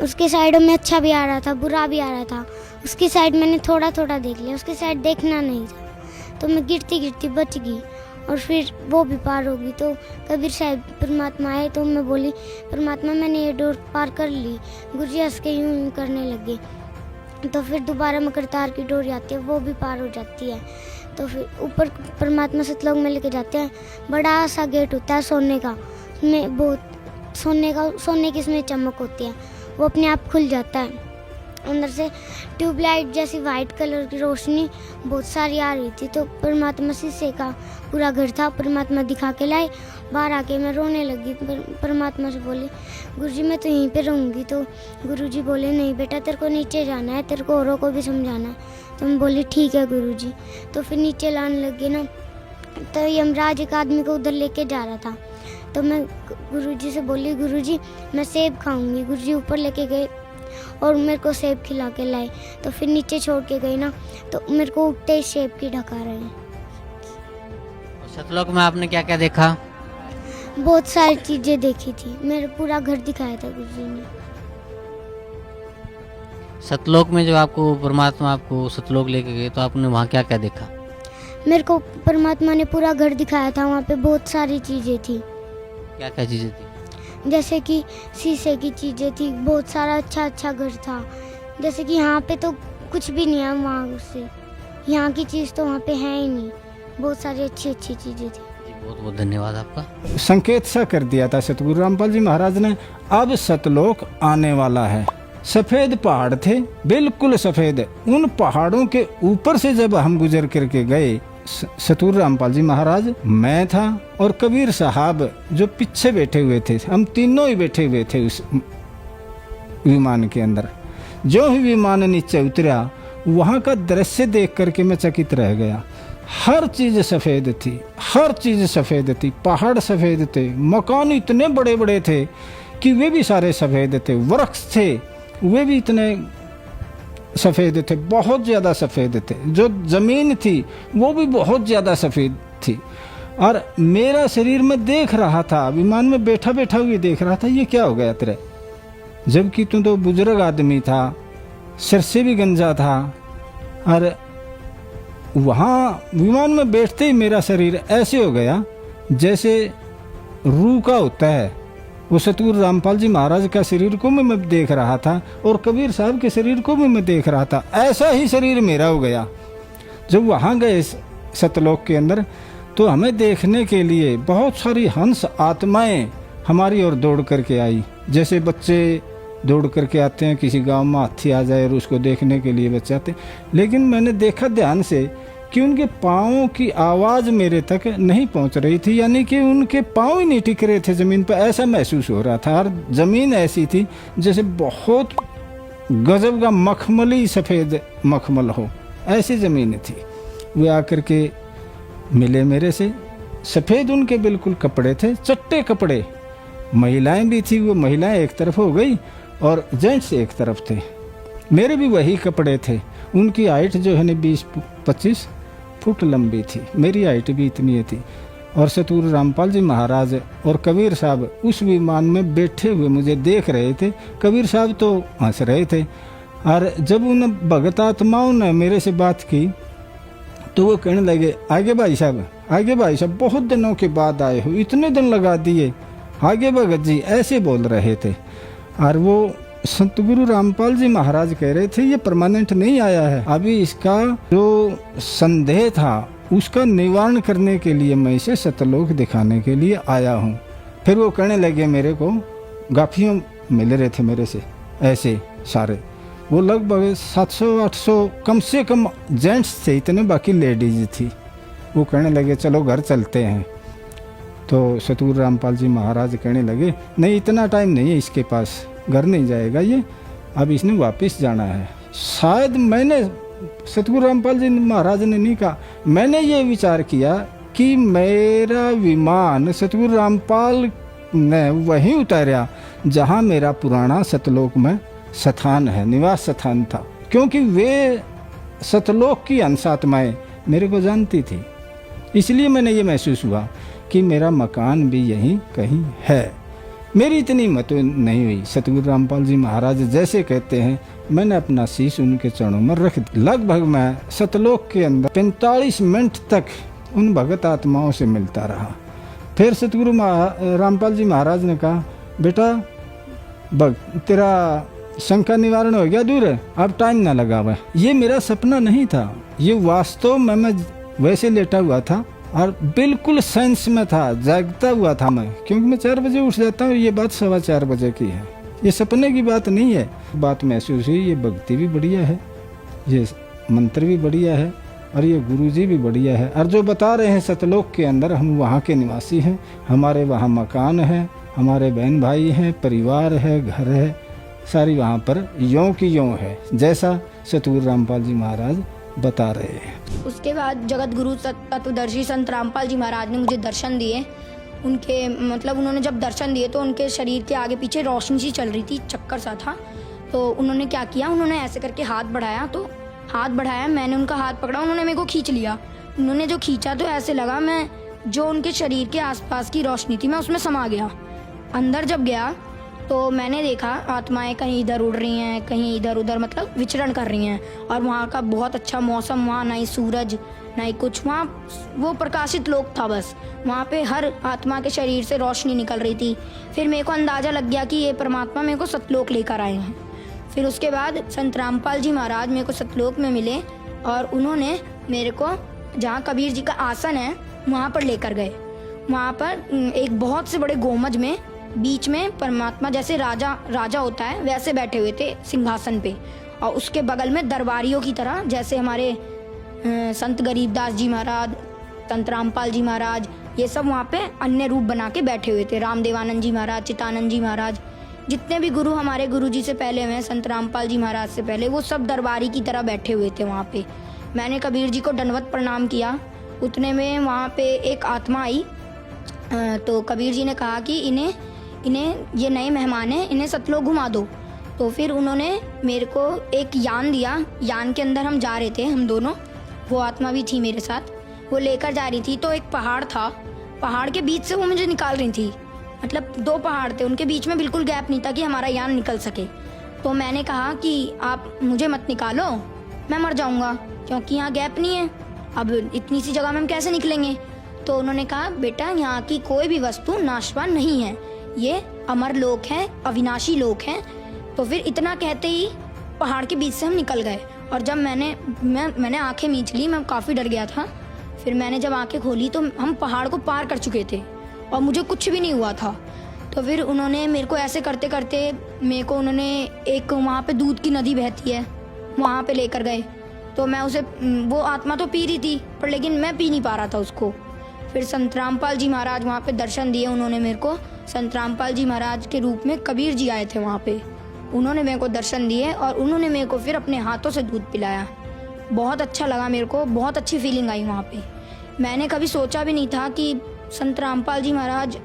उसके साइडों में अच्छा भी आ रहा था, बुरा भी आ रहा था। उसकी साइड मैंने थोड़ा थोड़ा देख लिया, उसकी साइड देखना नहीं था, तो मैं गिरती गिरती बच गई और फिर वो भी पार हो गई। तो कबीर साहब परमात्मा आए तो मैं बोली परमात्मा मैंने ये डोर पार कर ली। गुरुजी हंस के यूं करने लगे। तो फिर दोबारा मकर तार की डोरी आती है, वो भी पार हो जाती है। तो फिर ऊपर परमात्मा सतलोक में लेके जाते हैं। बड़ा सा गेट होता है सोने का, उसमें बहुत सोने की इसमें चमक होती है, वो अपने आप खुल जाता है। अंदर से ट्यूबलाइट जैसी वाइट कलर की रोशनी बहुत सारी आ रही थी। तो परमात्मा शीशे का पूरा घर था, परमात्मा दिखा के लाए। बाहर आके मैं रोने लगी, परमात्मा से बोली गुरुजी मैं तो यहीं पे रहूँगी। तो गुरुजी बोले नहीं बेटा तेरे को नीचे जाना है, तेरे को औरों को भी समझाना है। तो मैं बोली ठीक है गुरुजी। तो फिर नीचे लाने लगे ना, तो यमराज एक आदमी को उधर लेके जा रहा था। तो मैं गुरुजी से बोली गुरुजी मैं सेब खाऊंगी। गुरुजी ऊपर लेके गए और मेरे को सेब खिला के लाए। तो फिर नीचे छोड़ के गए ना, तो मेरे को उठते ही सेब की ढका रहे हैं। सतलोक में आपने क्या क्या देखा? बहुत सारी चीजें देखी थी, मेरा पूरा घर दिखाया था गुरुजी ने। सतलोक में जो आपको परमात्मा आपको सतलोक लेके गए, तो आपने वहाँ क्या क्या देखा? मेरे को परमात्मा ने पूरा घर दिखाया था, वहाँ पे बहुत सारी चीजें थी। क्या क्या चीजें थी? जैसे कि शीशे की चीजें थी, बहुत सारा अच्छा अच्छा घर था। जैसे कि यहाँ पे तो कुछ भी नहीं है, वहाँ उससे यहाँ की चीज़ तो वहाँ पे है ही नहीं। बहुत सारी अच्छी अच्छी चीज़ें थी। बहुत बहुत धन्यवाद आपका। संकेत सा कर दिया था सतगुरु रामपाल जी महाराज ने, अब सतलोक आने वाला है। सफेद पहाड़ थे, बिल्कुल सफेद। उन पहाड़ों के ऊपर से जब हम गुजर करके गए, सतगुरु रामपाल जी महाराज, मैं था और कबीर साहब जो पीछे बैठे हुए थे, हम तीनों ही बैठे हुए थे उस विमान के अंदर। जो ही विमान नीचे उतरा, वहाँ का दृश्य देख करके मैं चकित रह गया। हर चीज सफेद थी, हर चीज सफेद थी। पहाड़ सफेद थे, मकान इतने बड़े बड़े थे कि वे भी सारे सफेद थे। वृक्ष थे, वे भी इतने सफेद थे, बहुत ज्यादा सफेद थे। जो जमीन थी वो भी बहुत ज्यादा सफेद थी। और मेरा शरीर में देख रहा था, विमान में बैठा बैठा हुए देख रहा था, ये क्या हो गया तेरे? जबकि तू तो बुजुर्ग आदमी था, सिर से भी गंजा था। और वहाँ विमान में बैठते ही मेरा शरीर ऐसे हो गया जैसे रूह का होता है। वो सतगुरु रामपाल जी महाराज का शरीर को मैं देख रहा था और कबीर साहब के शरीर को भी मैं देख रहा था। ऐसा ही शरीर मेरा हो गया। जब वहाँ गए सतलोक के अंदर, तो हमें देखने के लिए बहुत सारी हंस आत्माएं हमारी ओर दौड़ करके आई। जैसे बच्चे दौड़ करके आते हैं, किसी गांव में हाथी आ जाए और उसको देखने के लिए बच्चे आते। लेकिन मैंने देखा ध्यान से कि उनके पाँवों की आवाज़ मेरे तक नहीं पहुंच रही थी, यानी कि उनके पाँव ही नहीं टिक रहे थे ज़मीन पर, ऐसा महसूस हो रहा था। और ज़मीन ऐसी थी जैसे बहुत गजब का मखमली सफ़ेद मखमल हो, ऐसी ज़मीन थी। वे आकर के मिले मेरे से। सफ़ेद उनके बिल्कुल कपड़े थे, चट्टे कपड़े। महिलाएं भी थी, वो महिलाएं एक तरफ हो गई और जेंट्स एक तरफ थे। मेरे भी वही कपड़े थे। उनकी हाइट जो है ना 20-25 फुट लंबी थी, मेरी हाइट भी इतनी ही थी। और सतगुरु रामपाल जी महाराज और कबीर साहब उस विमान में बैठे हुए मुझे देख रहे थे। कबीर साहब तो हंस रहे थे। और जब उन भगत आत्माओं ने मेरे से बात की तो वो कहने लगे, आगे भाई साहब, आगे भाई साहब, बहुत दिनों के बाद आए हो, इतने दिन लगा दिए, आगे भगत जी, ऐसे बोल रहे थे। और वो सतगुरु रामपाल जी महाराज कह रहे थे ये परमानेंट नहीं आया है, अभी इसका जो संदेह था उसका निवारण करने के लिए मैं इसे सतलोक दिखाने के लिए आया हूँ। फिर वो कहने लगे, मेरे को गाफियों मिल रहे थे मेरे से ऐसे सारे, वो लगभग 700-800 कम से कम जेंट्स थे इतने, बाकी लेडीज थी। वो कहने लगे चलो घर चलते हैं। तो सतगुरु रामपाल जी महाराज कहने लगे, नहीं इतना टाइम नहीं है इसके पास, घर नहीं जाएगा ये, अब इसने वापस जाना है। शायद मैंने, सतगुरु रामपाल जी महाराज ने नहीं कहा, मैंने ये विचार किया कि मेरा विमान सतगुरु रामपाल ने वहीं उतारा जहाँ मेरा पुराना सतलोक में स्थान है, निवास स्थान था, क्योंकि वे सतलोक की अंश आत्माएं मेरे को जानती थी। इसलिए मैंने ये महसूस हुआ कि मेरा मकान भी यहीं कहीं है। मेरी इतनी हिम्मत नहीं हुई। सतगुरु रामपाल जी महाराज जैसे कहते हैं, मैंने अपना शीश उनके चरणों में रख दिया। लगभग मैं सतलोक के अंदर 45 मिनट तक उन भगत आत्माओं से मिलता रहा। फिर सतगुरु रामपाल जी महाराज ने कहा, बेटा तेरा शंका निवारण हो गया दूर, अब टाइम ना लगा हुआ। ये मेरा सपना नहीं था, ये वास्तव में मैं वैसे लेटा हुआ था और बिल्कुल सेंस में था, जागता हुआ था मैं, क्योंकि मैं 4 बजे उठ जाता हूँ। ये बात 4:15 बजे की है, ये सपने की बात नहीं है। बात महसूस हुई, ये भक्ति भी बढ़िया है, ये मंत्र भी बढ़िया है और ये गुरुजी भी बढ़िया है। और जो बता रहे हैं सतलोक के अंदर हम वहाँ के निवासी हैं, हमारे वहाँ मकान है, हमारे बहन भाई हैं, परिवार है, घर है, सारी वहाँ पर यों की यों है जैसा सतगुरु रामपाल जी महाराज बता रहे हैं। उसके बाद जगत गुरु तत्वदर्शी संत रामपाल जी महाराज ने मुझे दर्शन दिए। उनके मतलब उन्होंने जब दर्शन दिए तो उनके शरीर के आगे पीछे रोशनी सी चल रही थी, चक्कर सा था। तो उन्होंने क्या किया, उन्होंने ऐसे करके हाथ बढ़ाया, तो हाथ बढ़ाया, मैंने उनका हाथ पकड़ा, उन्होंने मेरे को खींच लिया। उन्होंने जो खींचा तो ऐसे लगा मैं जो उनके शरीर के आसपास की रोशनी थी मैं उसमें समा गया। अंदर जब गया तो मैंने देखा आत्माएं कहीं इधर उड़ रही हैं, कहीं इधर उधर मतलब विचरण कर रही हैं। और वहाँ का बहुत अच्छा मौसम, वहाँ ना ही सूरज ना ही कुछ, वहाँ वो प्रकाशित लोक था बस। वहाँ पे हर आत्मा के शरीर से रोशनी निकल रही थी। फिर मेरे को अंदाज़ा लग गया कि ये परमात्मा मेरे को सतलोक लेकर आए हैं। फिर उसके बाद संत रामपाल जी महाराज मेरे को सतलोक में मिले और उन्होंने मेरे को जहाँ कबीर जी का आसन है वहाँ पर लेकर गए। वहाँ पर एक बहुत से बड़े गोमज में बीच में परमात्मा जैसे राजा होता है वैसे बैठे हुए थे सिंहासन पे, और उसके बगल में दरबारियों की तरह जैसे हमारे संत गरीबदास जी महाराज, संत रामपाल जी महाराज, ये सब वहाँ पे अन्य रूप बना के बैठे हुए थे। रामदेवानंद जी महाराज, चितानंद जी महाराज, जितने भी गुरु हमारे गुरु जी से पहले हुए, संत रामपाल जी महाराज से पहले, वो सब दरबारी की तरह बैठे हुए थे वहाँ पे। मैंने कबीर जी को दंडवत प्रणाम किया। उतने में वहाँ पे एक आत्मा आई, तो कबीर जी ने कहा कि इन्हें ये नए मेहमान हैं, इन्हें सतलोक घुमा दो। तो फिर उन्होंने मेरे को एक यान दिया। यान के अंदर हम जा रहे थे, हम दोनों, वो आत्मा भी थी मेरे साथ, वो लेकर जा रही थी। तो एक पहाड़ था, पहाड़ के बीच से वो मुझे निकाल रही थी। मतलब 2 पहाड़ थे, उनके बीच में बिल्कुल गैप नहीं था कि हमारा यान निकल सके। तो मैंने कहा कि आप मुझे मत निकालो, मैं मर जाऊँगा, क्योंकि यहाँ गैप नहीं है, अब इतनी सी जगह में हम कैसे निकलेंगे। तो उन्होंने कहा, बेटा यहाँ की कोई भी वस्तु नाशवान नहीं है, ये अमर लोक है, अविनाशी लोक है। तो फिर इतना कहते ही पहाड़ के बीच से हम निकल गए। और जब मैंने आंखें मींच ली, मैं काफ़ी डर गया था। फिर मैंने जब आंखें खोली तो हम पहाड़ को पार कर चुके थे और मुझे कुछ भी नहीं हुआ था। तो फिर उन्होंने मेरे को ऐसे करते करते मेरे को उन्होंने एक वहाँ पे दूध की नदी बहती है वहाँ पे लेकर गए। तो मैं उसे, वो आत्मा तो पी रही थी पर लेकिन मैं पी नहीं पा रहा था उसको। फिर संत रामपाल जी महाराज वहाँ पे दर्शन दिए उन्होंने मेरे को। संत रामपाल जी महाराज के रूप में कबीर जी आए थे वहाँ पे, उन्होंने मेरे को दर्शन दिए और उन्होंने मेरे को फिर अपने हाथों से दूध पिलाया। बहुत अच्छा लगा मेरे को, बहुत अच्छी फीलिंग आई वहाँ पे। मैंने कभी सोचा भी नहीं था कि संत रामपाल जी महाराज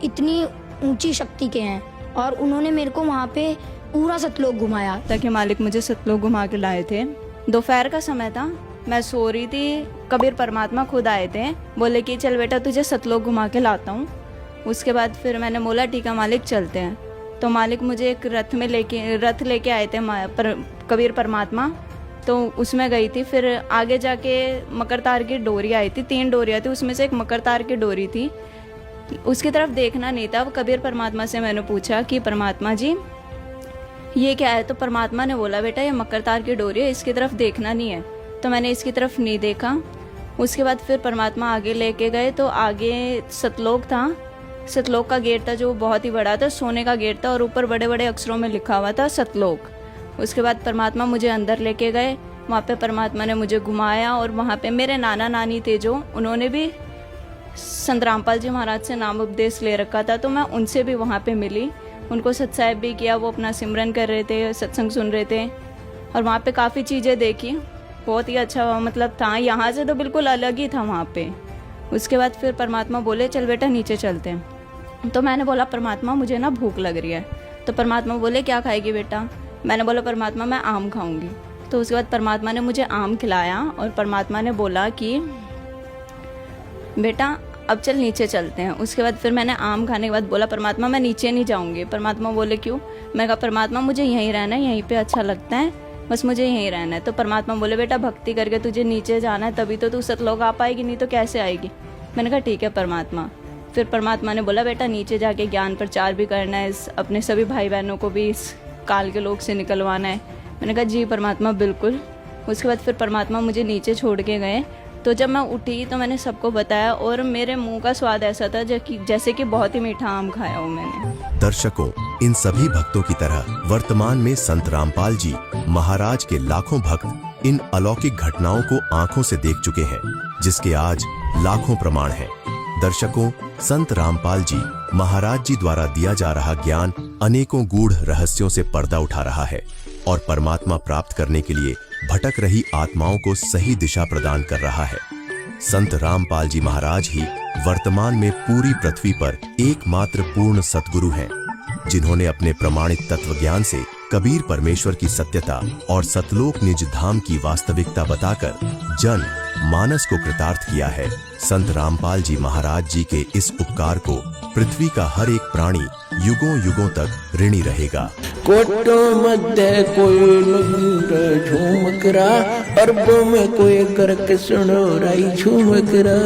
इतनी ऊंची शक्ति के हैं, और उन्होंने मेरे को वहाँ पे पूरा सतलोक घुमाया। ताकि मालिक मुझे सतलोक घुमा के लाए थे। दोपहर का समय था, मैं सो रही थी, कबीर परमात्मा खुद आए थे, बोले कि चल बेटा तुझे सतलोक घुमा के लाता हूँ। उसके बाद फिर मैंने बोला ठीक है मालिक चलते हैं। तो मालिक मुझे एक रथ लेके आए थे कबीर परमात्मा, तो उसमें गई थी। फिर आगे जाके मकर तार की डोरी आई थी, 3 डोरियाँ थी, उसमें से एक मकर तार की डोरी थी। उसकी तरफ देखना नहीं था। कबीर परमात्मा से मैंने पूछा कि परमात्मा जी ये क्या है? तो परमात्मा ने बोला बेटा ये मकर तार की डोरी है, इसकी तरफ देखना नहीं है। तो मैंने इसकी तरफ नहीं देखा। उसके बाद फिर परमात्मा आगे लेके गए, तो आगे सतलोक था। सतलोक का गेट था जो बहुत ही बड़ा था, सोने का गेट था, और ऊपर बड़े बड़े अक्षरों में लिखा हुआ था सतलोक। उसके बाद परमात्मा मुझे अंदर लेके गए। वहाँ पे परमात्मा ने मुझे घुमाया, और वहाँ पे मेरे नाना नानी थे जो, उन्होंने भी संत रामपाल जी महाराज से नाम उपदेश ले रखा था, तो मैं उनसे भी वहाँ पे मिली, उनको सत्साहिब भी किया। वो अपना सिमरन कर रहे थे, सत्संग सुन रहे थे, और वहाँ पे काफ़ी चीज़ें देखी। बहुत ही अच्छा मतलब था, यहाँ से तो बिल्कुल अलग ही था वहाँ पे। उसके बाद फिर परमात्मा बोले चल बेटा नीचे चलते हैं। तो मैंने बोला परमात्मा मुझे ना भूख लग रही है। तो परमात्मा बोले क्या खाएगी बेटा? मैंने बोला परमात्मा मैं आम खाऊंगी। तो उसके बाद परमात्मा ने मुझे आम खिलाया, और परमात्मा ने बोला कि बेटा अब चल नीचे चलते हैं। उसके बाद फिर मैंने आम खाने के बाद बोला परमात्मा मैं नीचे नहीं जाऊंगी। परमात्मा बोले क्यों? मैं कहा परमात्मा मुझे यहीं रहना है, यहीं पे अच्छा लगता है, बस मुझे यहीं रहना है। तो परमात्मा बोले बेटा भक्ति करके तुझे नीचे जाना है, तभी तो तू सतलोक आ पाएगी, नहीं तो कैसे आएगी? मैंने कहा ठीक है परमात्मा। फिर परमात्मा ने बोला बेटा नीचे जाके ज्ञान प्रचार भी करना है, अपने सभी भाई बहनों को भी इस काल के लोक से निकलवाना है। मैंने कहा जी परमात्मा बिल्कुल। उसके बाद फिर परमात्मा मुझे नीचे छोड़ के गए। तो जब मैं उठी तो मैंने सबको बताया, और मेरे मुंह का स्वाद ऐसा था जैसे कि बहुत ही मीठा आम खाया हो मैंने। दर्शकों, इन सभी भक्तों की तरह वर्तमान में संत रामपाल जी महाराज के लाखों भक्त इन अलौकिक घटनाओं को आंखों से देख चुके हैं, जिसके आज लाखों प्रमाण हैं। दर्शकों, संत रामपाल जी महाराज जी द्वारा दिया जा रहा ज्ञान अनेकों गूढ़ रहस्यों से पर्दा उठा रहा है, और परमात्मा प्राप्त करने के लिए भटक रही आत्माओं को सही दिशा प्रदान कर रहा है। संत रामपाल जी महाराज ही वर्तमान में पूरी पृथ्वी पर एकमात्र पूर्ण सतगुरु हैं, जिन्होंने अपने प्रमाणित तत्व ज्ञान से कबीर परमेश्वर की सत्यता और सतलोक निज धाम की वास्तविकता बताकर जन मानस को कृतार्थ किया है। संत रामपाल जी महाराज जी के इस उपकार को पृथ्वी का हर एक प्राणी युगों युगों तक ऋणी रहेगा। कोटो मध्य कोई नगर झूमकरा, अरबों में कोई करके सुनो राई झूमकरा।